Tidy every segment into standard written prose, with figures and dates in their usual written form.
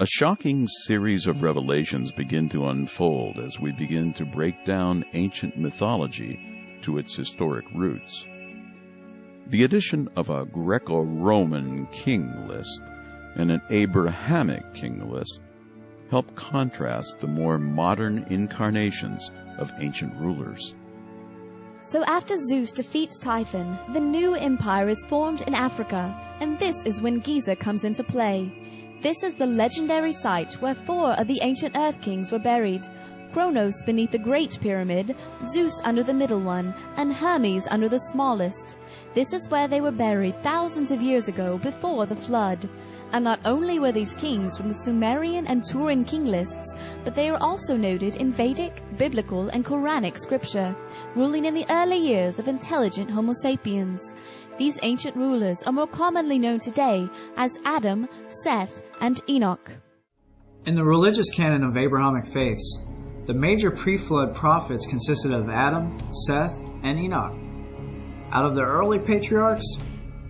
A shocking series of revelations begin to unfold as we begin to break down ancient mythology to its historic roots. The addition of a Greco-Roman king list and an Abrahamic king list help contrast the more modern incarnations of ancient rulers. So after Zeus defeats Typhon, the new empire is formed in Africa, and this is when Giza comes into play. This is the legendary site where 4 of the ancient Earth Kings were buried. Kronos beneath the Great Pyramid, Zeus under the middle one, and Hermes under the smallest. This is where they were buried thousands of years ago before the flood. And not only were these kings from the Sumerian and Turan king lists, but they are also noted in Vedic, Biblical, and Quranic scripture, ruling in the early years of intelligent Homo sapiens. These ancient rulers are more commonly known today as Adam, Seth, and Enoch. In the religious canon of Abrahamic faiths, the major pre-flood prophets consisted of Adam, Seth, and Enoch. Out of the early patriarchs,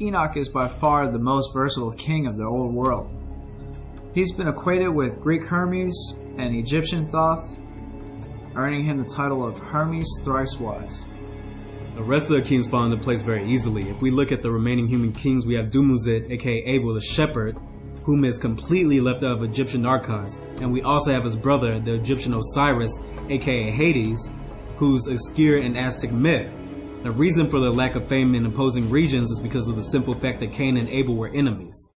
Enoch is by far the most versatile king of the old world. He's been equated with Greek Hermes and Egyptian Thoth, earning him the title of Hermes Thrice Wise. The rest of the kings fall into place very easily. If we look at the remaining human kings, we have Dumuzid, aka Abel the Shepherd, whom is completely left out of Egyptian archives. And we also have his brother, the Egyptian Osiris, aka Hades, who's obscure in Aztec myth. The reason for the lack of fame in opposing regions is because of the simple fact that Cain and Abel were enemies.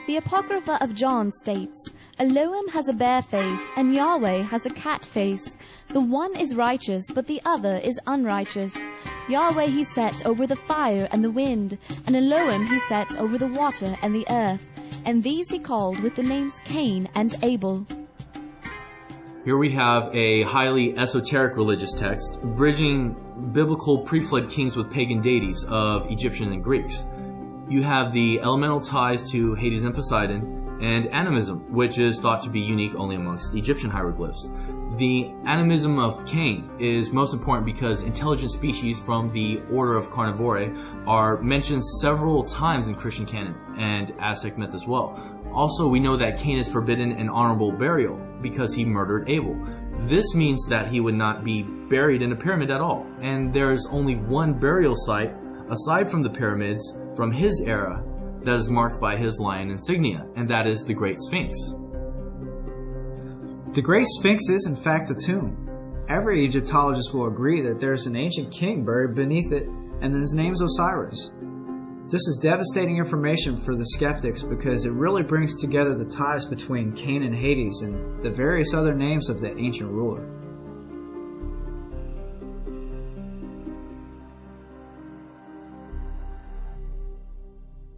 The Apocrypha of John states, Elohim has a bear face, and Yahweh has a cat face. The one is righteous, but the other is unrighteous. Yahweh he set over the fire and the wind, and Elohim he set over the water and the earth. And these he called with the names Cain and Abel. Here we have a highly esoteric religious text, bridging biblical pre-flood kings with pagan deities of Egyptian and Greeks. You have the elemental ties to Hades and Poseidon, and animism, which is thought to be unique only amongst Egyptian hieroglyphs. The animism of Cain is most important because intelligent species from the order of Carnivore are mentioned several times in Christian canon and Aztec myth as well. Also, we know that Cain is forbidden an honorable burial because he murdered Abel. This means that he would not be buried in a pyramid at all, and there's only one burial site aside from the pyramids from his era that is marked by his lion insignia, and that is the Great Sphinx. The Great Sphinx is in fact a tomb. Every Egyptologist will agree that there's an ancient king buried beneath it, and his name's Osiris. This is devastating information for the skeptics because it really brings together the ties between Cain and Hades and the various other names of the ancient ruler.